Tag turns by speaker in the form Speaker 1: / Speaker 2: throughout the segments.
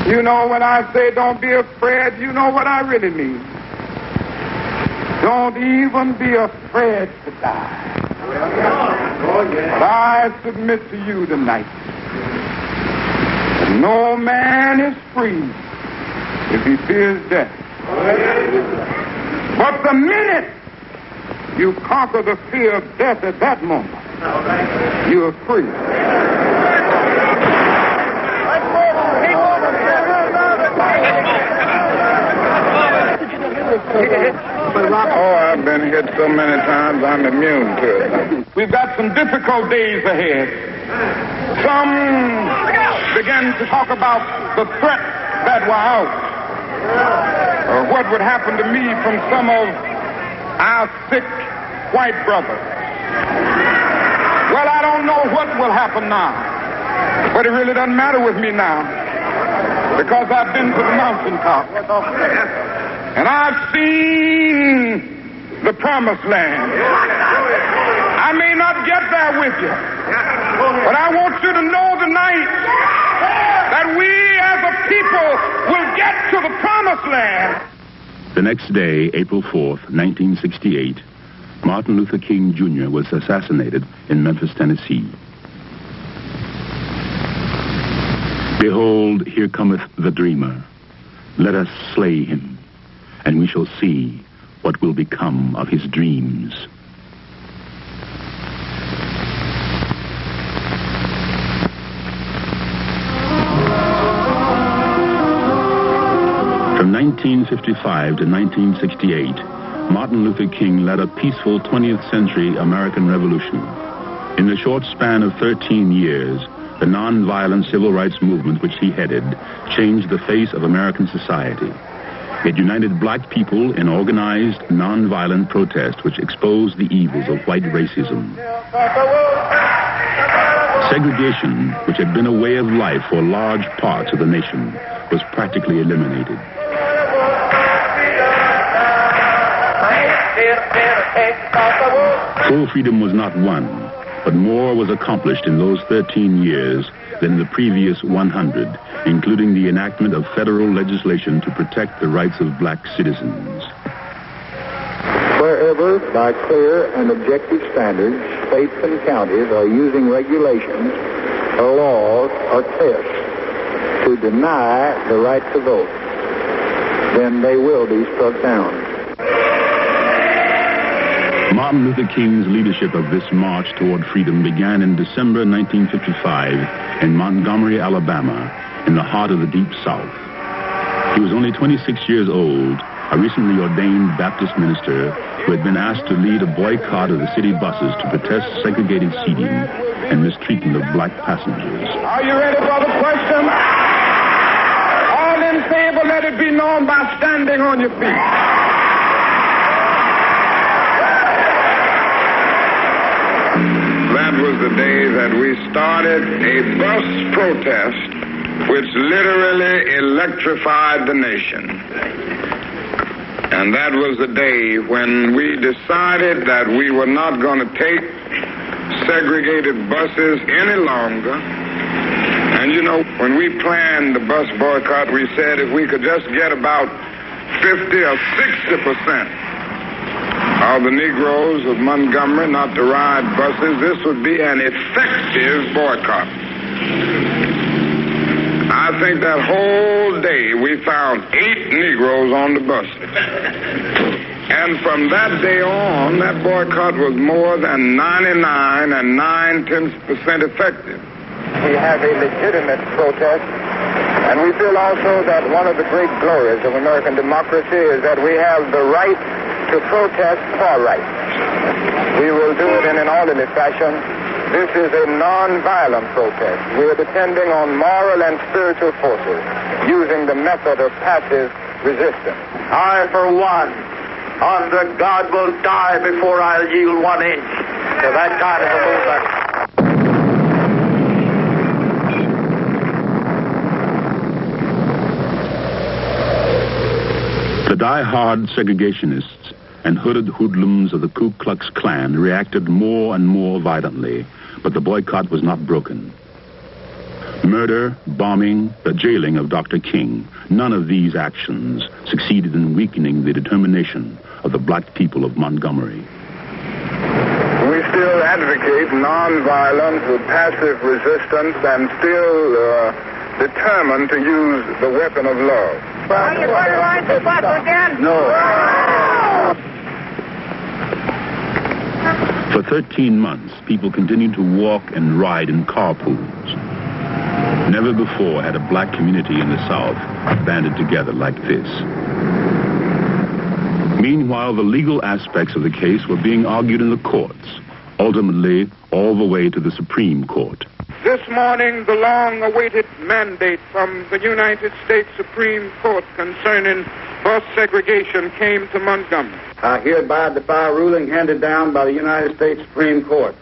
Speaker 1: You know, when I say don't be afraid, you know what I really mean. Don't even be afraid to die. But I submit to you tonight that no man is free if he fears death. But the minute you conquer the fear of death at that moment, you are free. Oh, I've been hit so many times, I'm immune to it. We've got some difficult days ahead. Some began to talk about the threat that were out, or what would happen to me from some of our sick white brothers. Well, I don't know what will happen now, but it really doesn't matter with me now, because I've been to the mountaintop. And I've seen the promised land. I may not get there with you, but I want you to know tonight that we as a people will get to the promised land.
Speaker 2: The next day, April 4th, 1968, Martin Luther King Jr. was assassinated in Memphis, Tennessee. Behold, here cometh the dreamer. Let us slay him, and we shall see what will become of his dreams. From 1955 to 1968, Martin Luther King led a peaceful 20th century American revolution. In the short span of 13 years, the nonviolent civil rights movement which he headed changed the face of American society. It united black people in organized, nonviolent protest which exposed the evils of white racism. Segregation, which had been a way of life for large parts of the nation, was practically eliminated. Full freedom was not won, but more was accomplished in those 13 years than in the previous 100, including the enactment of federal legislation to protect the rights of black citizens.
Speaker 3: Wherever, by clear and objective standards, states and counties are using regulations or laws or tests to deny the right to vote, then they will be struck down.
Speaker 2: Martin Luther King's leadership of this march toward freedom began in December 1955 in Montgomery, Alabama, in the heart of the Deep South. He was only 26 years old, a recently ordained Baptist minister who had been asked to lead a boycott of the city buses to protest segregated seating and mistreatment of black passengers.
Speaker 1: Are you ready for the question? All in favor, let it be known by standing on your feet. That was the day that we started a bus protest which literally electrified the nation. And that was the day when we decided that we were not going to take segregated buses any longer. And you know, when we planned the bus boycott, we said if we could just get about 50 or 60% of the Negroes of Montgomery not to ride buses, this would be an effective boycott. I think that whole day we found 8 Negroes on the buses. And from that day on, that boycott was more than 99 9/10% effective. We have a legitimate protest, and we feel also that one of the great glories of American democracy is that we have the right to protest for rights. We will do it in an orderly fashion. This is a non-violent protest. We are depending on moral and spiritual forces, using the method of passive resistance.
Speaker 4: I, for one, under God, will die before I'll yield 1 inch to that kind of a movement.
Speaker 2: The die-hard segregationists and hooded hoodlums of the Ku Klux Klan reacted more and more violently, but the boycott was not broken. Murder, bombing, the jailing of Dr. King, none of these actions succeeded in weakening the determination of the black people of Montgomery.
Speaker 1: We still advocate nonviolence with passive resistance and still determined to use the weapon of love.
Speaker 4: Are you going to ride the bus again?
Speaker 1: No.
Speaker 2: For 13 months, people continued to walk and ride in carpools. Never before had a black community in the South banded together like this. Meanwhile, the legal aspects of the case were being argued in the courts, ultimately all the way to the Supreme Court.
Speaker 1: This morning, the long-awaited mandate from the United States Supreme Court concerning bus segregation came to Montgomery.
Speaker 3: I hereby defy a ruling handed down by the United States Supreme Court,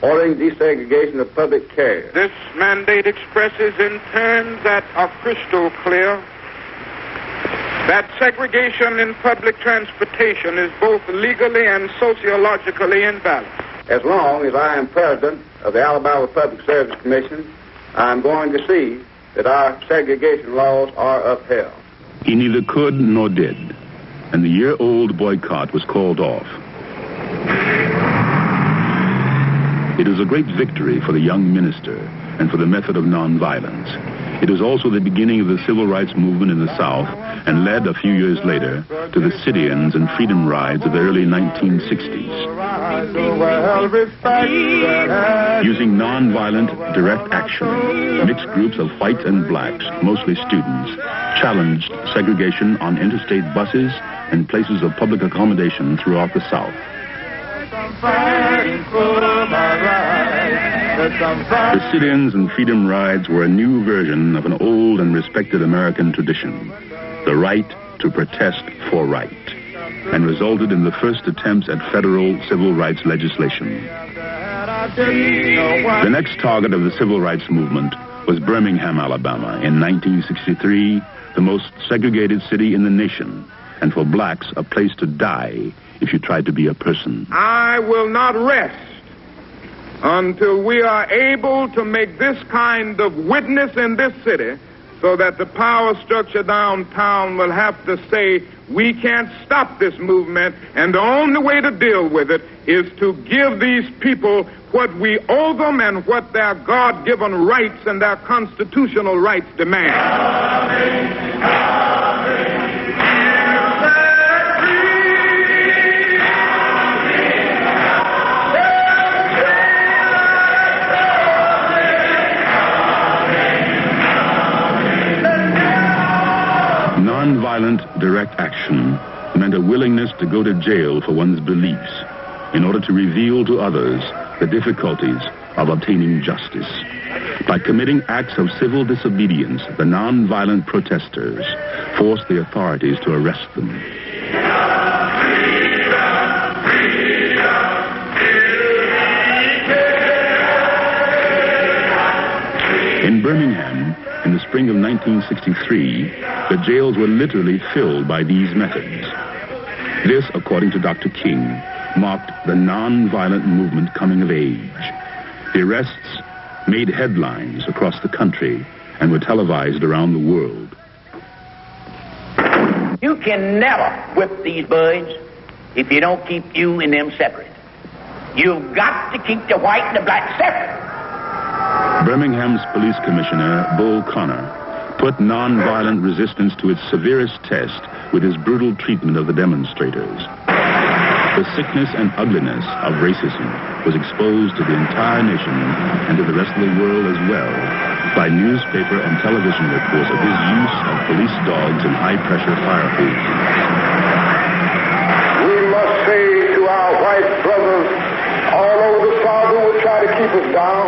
Speaker 3: ordering desegregation of public carriers.
Speaker 1: This mandate expresses in terms that are crystal clear that segregation in public transportation is both legally and sociologically invalid.
Speaker 3: As long as I am president of the Alabama Public Service Commission, I am going to see that our segregation laws are upheld.
Speaker 2: He neither could nor did, and the year-old boycott was called off. It is a great victory for the young minister and for the method of nonviolence. It was also the beginning of the civil rights movement in the South and led a few years later to the sit-ins and freedom rides of the early 1960s. Using nonviolent direct action, mixed groups of whites and blacks, mostly students, challenged segregation on interstate buses and places of public accommodation throughout the South. The sit-ins and freedom rides were a new version of an old and respected American tradition, the right to protest for right, and resulted in the first attempts at federal civil rights legislation. The next target of the civil rights movement was Birmingham, Alabama, in 1963, the most segregated city in the nation, and for blacks, a place to die if you tried to be a person.
Speaker 1: I will not rest until we are able to make this kind of witness in this city so that the power structure downtown will have to say, we can't stop this movement, and the only way to deal with it is to give these people what we owe them and what their God-given rights and their constitutional rights demand.
Speaker 2: Nonviolent direct action meant a willingness to go to jail for one's beliefs in order to reveal to others the difficulties of obtaining justice. By committing acts of civil disobedience, the nonviolent protesters forced the authorities to arrest them. In Birmingham, in the spring of 1963, the jails were literally filled by these methods. This, according to Dr. King, marked the nonviolent movement coming of age. The arrests made headlines across the country and were televised around the world.
Speaker 5: You can never whip these boys if you don't keep you and them separate. You've got to keep the white and the black separate.
Speaker 2: Birmingham's police commissioner, Bull Connor, put nonviolent resistance to its severest test with his brutal treatment of the demonstrators. The sickness and ugliness of racism was exposed to the entire nation and to the rest of the world as well by newspaper and television reports of his use of police dogs and high-pressure fire hoses.
Speaker 1: We must say to our white brothers all over the South who will try to keep us down,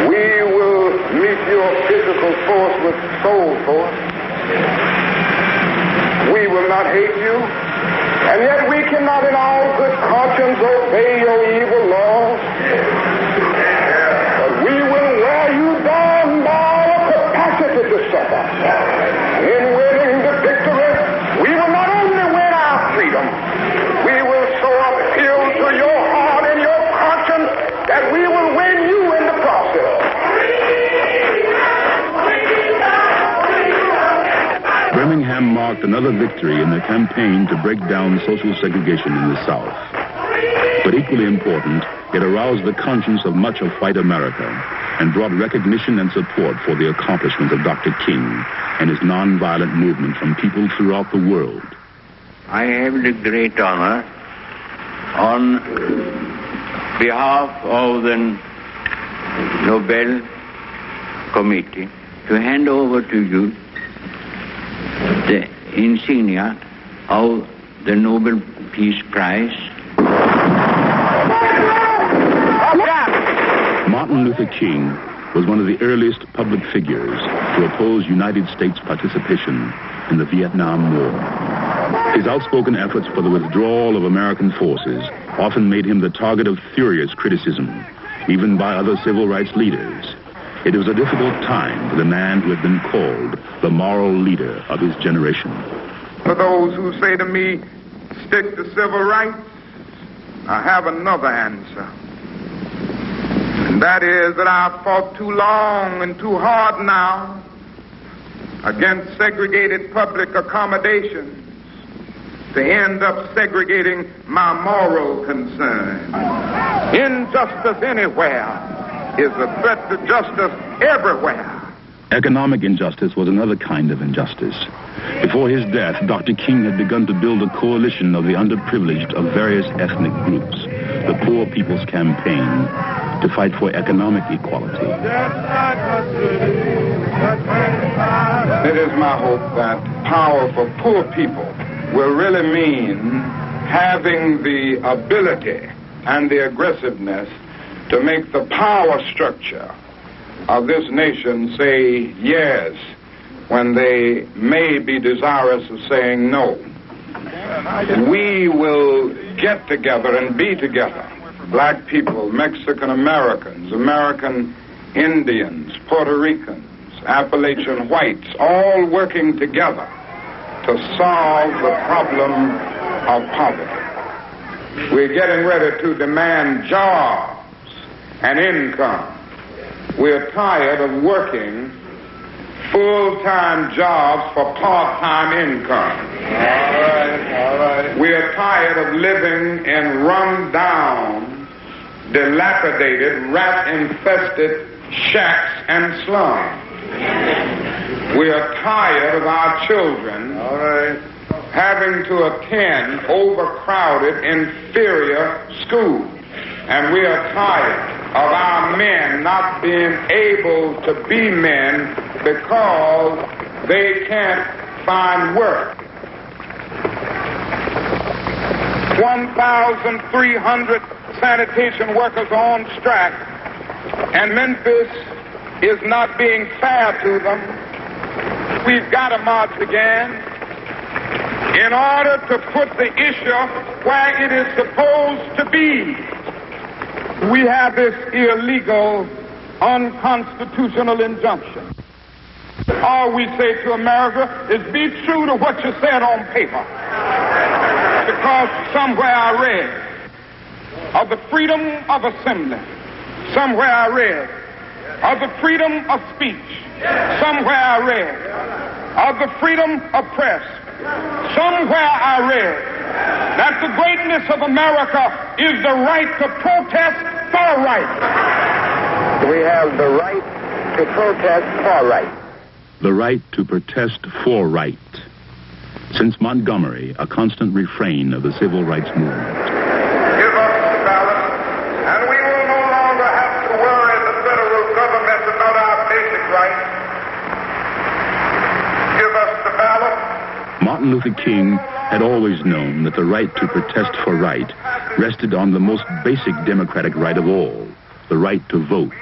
Speaker 1: we will meet your physical force with soul force. We will not hate you, and yet we cannot in all good conscience obey your evil laws. But we will wear you down by our capacity to suffer. In winning the victory, we will not only win our freedom, we will so appeal to your heart and your conscience that we will win you in the process.
Speaker 2: Birmingham marked another victory in the campaign to break down social segregation in the South. But equally important, it aroused the conscience of much of white America and brought recognition and support for the accomplishments of Dr. King and his nonviolent movement from people throughout the world.
Speaker 6: I have the great honor on behalf of the Nobel Committee to hand over to you the insignia of the Nobel Peace Prize.
Speaker 2: Martin Luther King was one of the earliest public figures to oppose United States participation in the Vietnam War. His outspoken efforts for the withdrawal of American forces often made him the target of furious criticism, even by other civil rights leaders. It was a difficult time for the man who had been called the moral leader of his generation.
Speaker 1: For those who say to me, stick to civil rights, I have another answer. And that is that I've fought too long and too hard now against segregated public accommodations to end up segregating my moral concern. Injustice anywhere is a threat to justice everywhere.
Speaker 2: Economic injustice was another kind of injustice. Before his death, Dr. King had begun to build a coalition of the underprivileged of various ethnic groups, the Poor People's Campaign, to fight for economic equality.
Speaker 1: It is my hope that power for poor people will really mean having the ability and the aggressiveness to make the power structure of this nation say yes when they may be desirous of saying no. We will get together and be together. Black people, Mexican Americans, American Indians, Puerto Ricans, Appalachian whites, all working together to solve the problem of poverty. We're getting ready to demand jobs and income. We're tired of working full-time jobs for part-time income. All right. We're tired of living in run-down, dilapidated, rat-infested shacks and slums. We are tired of our children having to attend overcrowded, inferior schools. And we are tired of our men not being able to be men because they can't find work. 1,300 sanitation workers are on strike, and Memphis is not being fair to them. We've got to march again in order to put the issue where it is supposed to be. We have this illegal, unconstitutional injunction. All we say to America is be true to what you said on paper. Because somewhere I read of the freedom of assembly. Somewhere I read of the freedom of speech. Somewhere I read of the freedom of press. Somewhere I read that the greatness of America is the right to protest for right.
Speaker 3: We have the right to protest for right.
Speaker 2: The right to protest for right. Since Montgomery, a constant refrain of the civil rights movement.
Speaker 1: Give us the ballot, and we will no longer have to worry the federal government about our basic rights. Give us the ballot.
Speaker 2: Martin Luther King had always known that the right to protest for right rested on the most basic democratic right of all, the right to vote.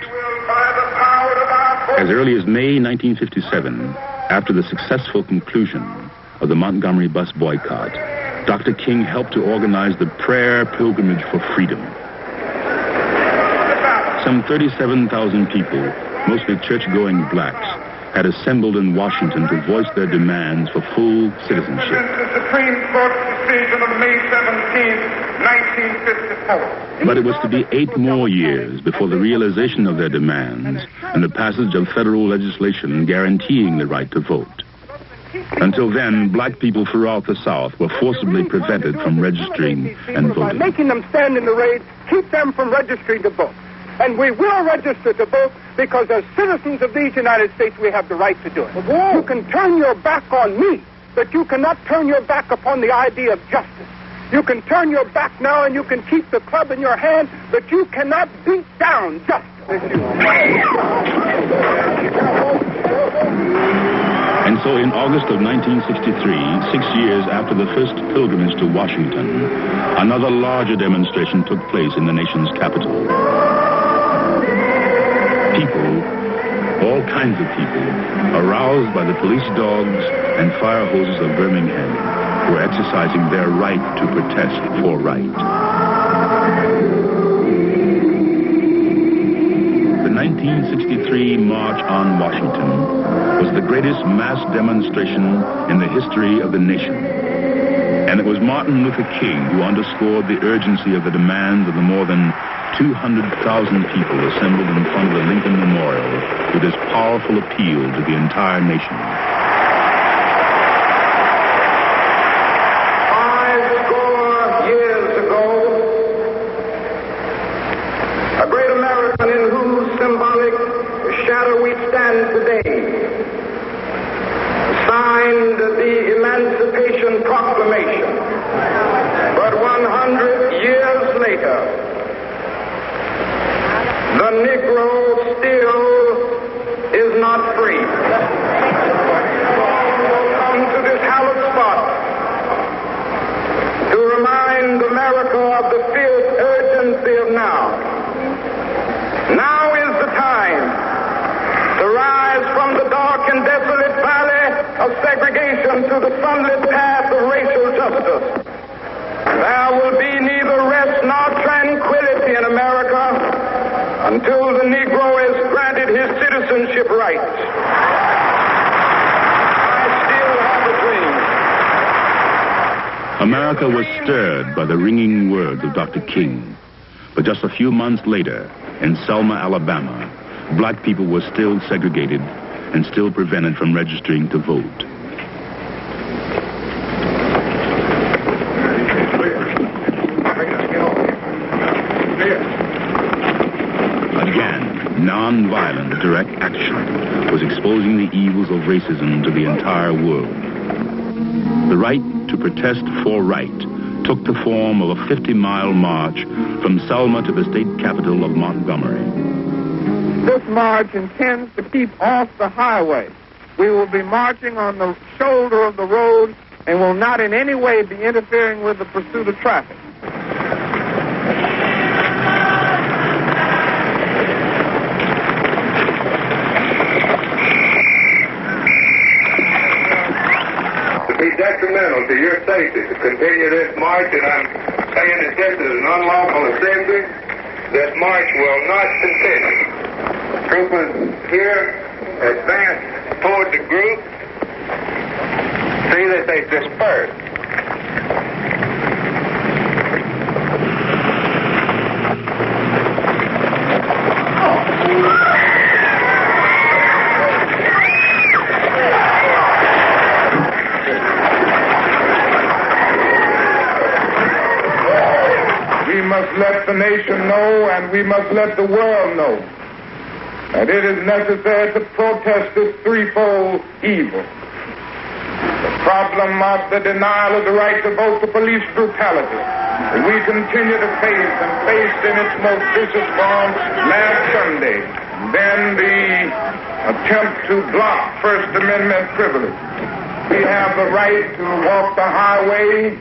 Speaker 2: As early as May 1957, after the successful conclusion of the Montgomery bus boycott, Dr. King helped to organize the prayer pilgrimage for freedom. Some 37,000 people, mostly church-going blacks, had assembled in Washington to voice their demands for full citizenship.
Speaker 1: The Supreme Court's decision of May 17, 1954.
Speaker 2: But it was to be 8 more years before the realization of their demands and the passage of federal legislation guaranteeing the right to vote. Until then, black people throughout the South were forcibly prevented from registering and
Speaker 7: By
Speaker 2: voting.
Speaker 7: making them stand in the race, keep them from registering to vote. And we will register to vote because as citizens of these United States, we have the right to do it. You can turn your back on me, but you cannot turn your back upon the idea of justice. You can turn your back now and you can keep the club in your hand, but you cannot beat down justice.
Speaker 2: And so in August of 1963, 6 years after the first pilgrimage to Washington, another larger demonstration took place in the nation's capital. People, all kinds of people, aroused by the police dogs and fire hoses of Birmingham, were exercising their right to protest for right. The 1963 March on Washington was the greatest mass demonstration in the history of the nation. And it was Martin Luther King who underscored the urgency of the demands of the more than 200,000 people assembled in front of the Lincoln Memorial with his powerful appeal to the entire nation.
Speaker 1: 5 years ago, a great American in whose symbolic shadow we stand today signed the Emancipation Proclamation. But 100 years later, the Negro still is not free. We'll come to this hallowed spot to remind America of the fierce urgency of now. Now is the time to rise from the dark and desolate valley of segregation to the sunlit path of racial justice. There will be neither rest nor tranquility in America until the Negro is granted his citizenship rights. I still have a dream.
Speaker 2: America was stirred by the ringing words of Dr. King. But just a few months later, in Selma, Alabama, black people were still segregated and still prevented from registering to vote. Again, nonviolent direct action was exposing the evils of racism to the entire world. The right to protest for right took the form of a 50-mile march from Selma to the state capital of Montgomery.
Speaker 7: This march intends to keep off the highway. We will be marching on the shoulder of the road and will not in any way be interfering with the pursuit of traffic.
Speaker 1: Detrimental to your safety to continue this march, and I'm saying that this is an unlawful assembly. This march will not continue. Troopers here advance toward the group. See that they disperse. We must let the nation know, and we must let the world know, that it is necessary to protest this threefold evil. The problem of the denial of the right to vote, to police brutality, that we continue to face and faced in its most vicious form last Sunday. Then the attempt to block First Amendment privilege. We have the right to walk the highway.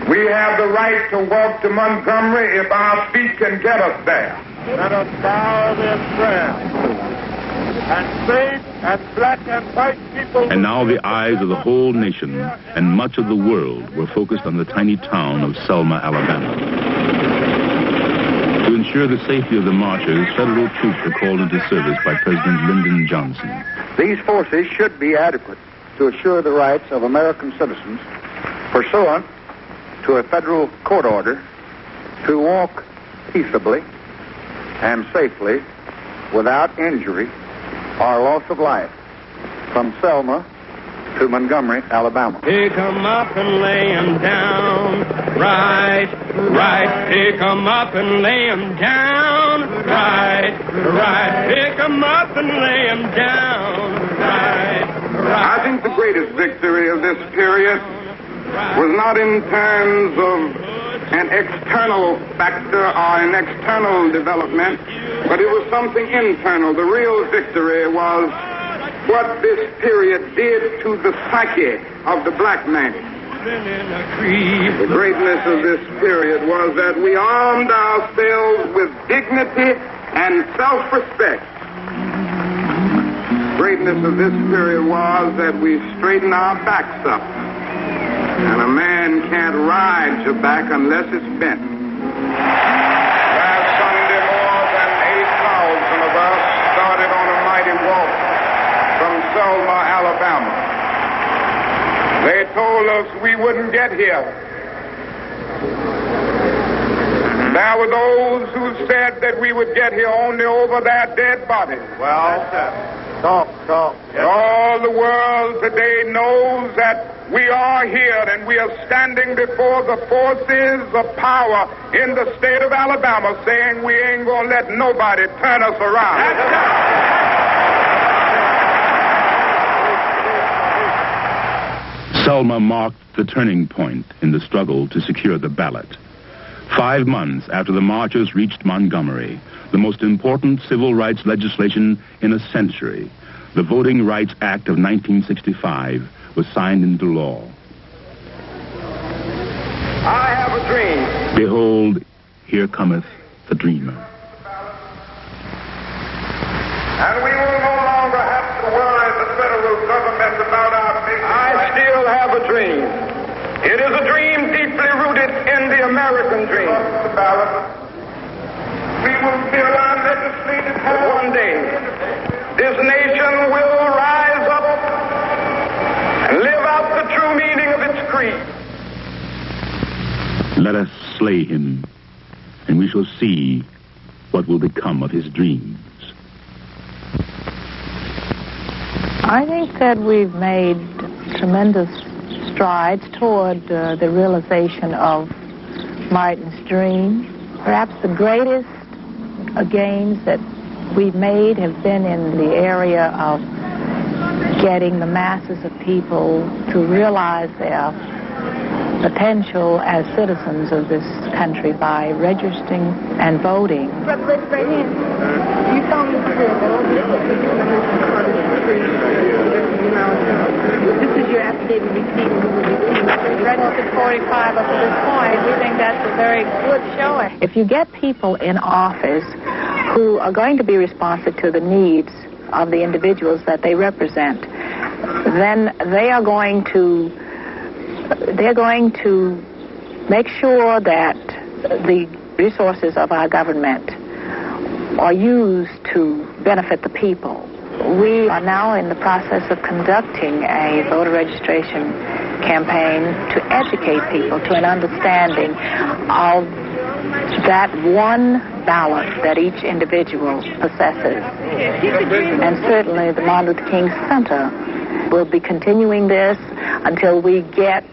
Speaker 1: We have the right to walk to Montgomery if our feet can get us there.
Speaker 7: Let us bow in prayer. And faith and black and white people...
Speaker 2: And now the eyes of the whole nation and much of the world were focused on the tiny town of Selma, Alabama. To ensure the safety of the marchers, federal troops were called into service by President Lyndon Johnson.
Speaker 3: These forces should be adequate to assure the rights of American citizens pursuant to a federal court order to walk peaceably and safely without injury or loss of life from Selma to Montgomery, Alabama.
Speaker 8: Pick 'em up and lay 'em down, right. Pick 'em up and lay 'em down, right. Pick 'em up and lay 'em down, right.
Speaker 1: I think the greatest victory of this period was not in terms of an external factor or an external development, but it was something internal. The real victory was what this period did to the psyche of the black man. The greatness of this period was that we armed ourselves with dignity and self-respect. The greatness of this period was that we straightened our backs up. And a man can't ride your back unless it's bent. Last Sunday, more than 8,000 of us started on a mighty walk from Selma, Alabama. They told us we wouldn't get here. There were those who said that we would get here only over their dead bodies.
Speaker 3: Well, talk.
Speaker 1: Yes. All the world today knows that we are here and we are standing before the forces of power in the state of Alabama saying we ain't going to let nobody turn us around.
Speaker 2: Selma marked the turning point in the struggle to secure the ballot. 5 months after the marchers reached Montgomery, the most important civil rights legislation in a century, the Voting Rights Act of 1965, was signed into law.
Speaker 1: I have a dream.
Speaker 2: Behold, here cometh the dreamer.
Speaker 1: And we will no longer have to worry the federal government about our business. I still have a dream. It is a dream deeply rooted in the American dream. We will fill our legislative hall. One day, this nation will rise up and live out the true meaning of its creed.
Speaker 2: Let us slay him, and we shall see what will become of his dreams.
Speaker 9: I think that we've made tremendous strides toward the realization of Martin's dream. Perhaps the greatest gains that we've made have been in the area of getting the masses of people to realize their potential as citizens of this country by registering and voting.
Speaker 10: This is your affidavit received.
Speaker 9: Registered 45 up to this point. We think that's a very good showing. If you get people in office who are going to be responsive to the needs of the individuals that they represent, then they're going to make sure that the resources of our government are used to benefit the people. We are now in the process of conducting a voter registration campaign to educate people to an understanding of that one ballot that each individual possesses. And certainly the Marin Luther King Center will be continuing this until we get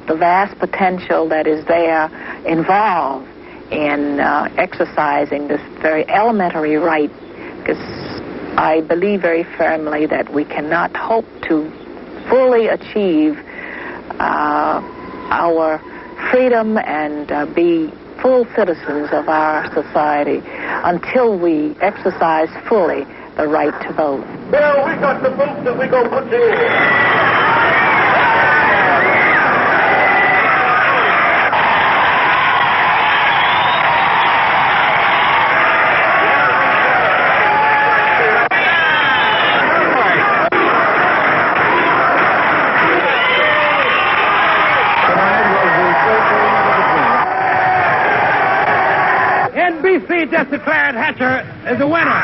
Speaker 9: the vast potential that is there involved in exercising this very elementary right, because I believe very firmly that we cannot hope to fully achieve our freedom and be full citizens of our society until we exercise fully the right to vote.
Speaker 4: Well, we got the vote that we're going to put together.
Speaker 8: NBC just declared Hatcher as the winner.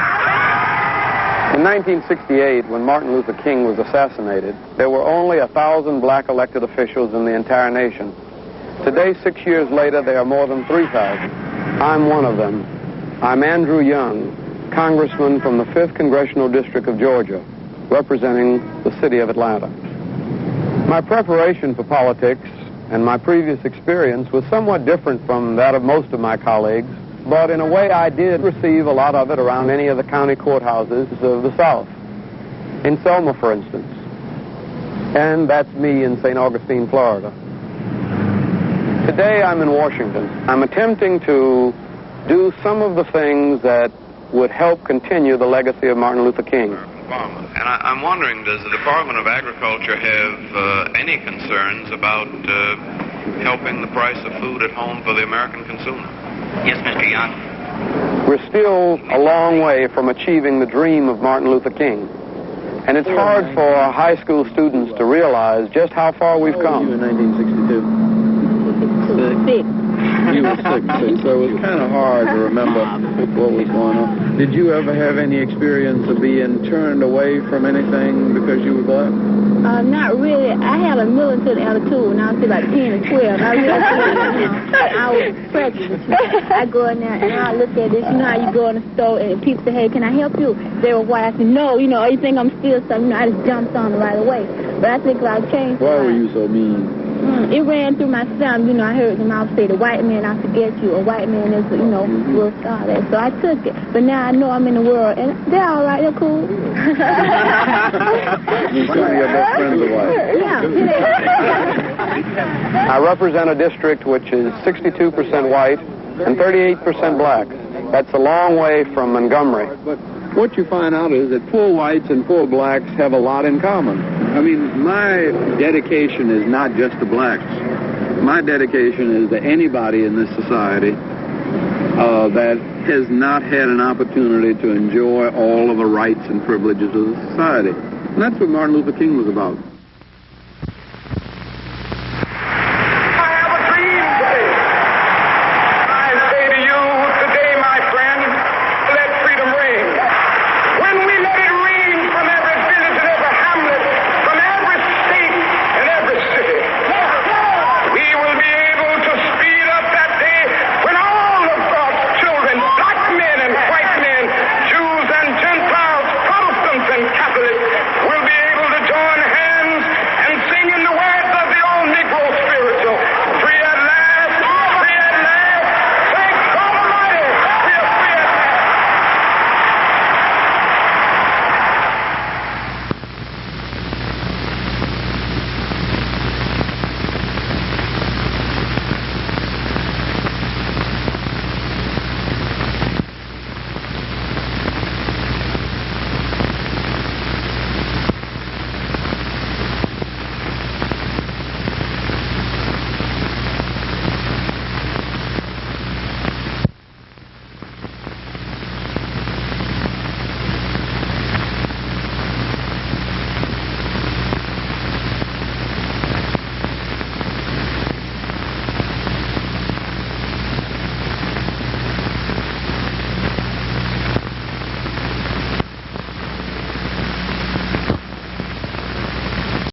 Speaker 11: In 1968, when Martin Luther King was assassinated, there were only 1,000 black elected officials in the entire nation. Today, 6 years later, there are more than 3,000. I'm one of them. I'm Andrew Young, congressman from the 5th Congressional District of Georgia, representing the city of Atlanta. My preparation for politics and my previous experience was somewhat different from that of most of my colleagues, but in a way I did receive a lot of it around any of the county courthouses of the South. In Selma, for instance. And that's me in St. Augustine, Florida. Today I'm in Washington. I'm attempting to do some of the things that would help continue the legacy of Martin Luther King.
Speaker 12: And I'm wondering, does the Department of Agriculture have any concerns about helping the price of food at home for the American consumer?
Speaker 5: Yes, Mr. Young.
Speaker 11: We're still a long way from achieving the dream of Martin Luther King. And it's hard for high school students to realize just how far we've come.
Speaker 3: You in 1962?
Speaker 10: 6.
Speaker 3: You were 6, so it was kind of hard to remember what was going on. Did you ever have any experience of being turned away from anything because you were black?
Speaker 10: Not really. I had a militant attitude when I was about 10 or 12. I was prejudiced. I go in there and I look at this. You know how you go in the store and people say, hey, can I help you? They were white. I said, no, you think I'm still something. I just jumped on it right away. But I think I've changed.
Speaker 3: Why were you so mean?
Speaker 10: It ran through my family. I heard them all say, the white man, I forget you. A white man is, worth all that. So I took it. But now I know I'm in the world. And they're all right. They're cool.
Speaker 3: Some of your best friends are white.
Speaker 10: Yeah.
Speaker 11: I represent a district which is 62% white and 38% black. That's a long way from Montgomery.
Speaker 3: But what you find out is that poor whites and poor blacks have a lot in common. I mean, my dedication is not just to blacks. My dedication is to anybody in this society that has not had an opportunity to enjoy all of the rights and privileges of the society. And that's what Martin Luther King was about.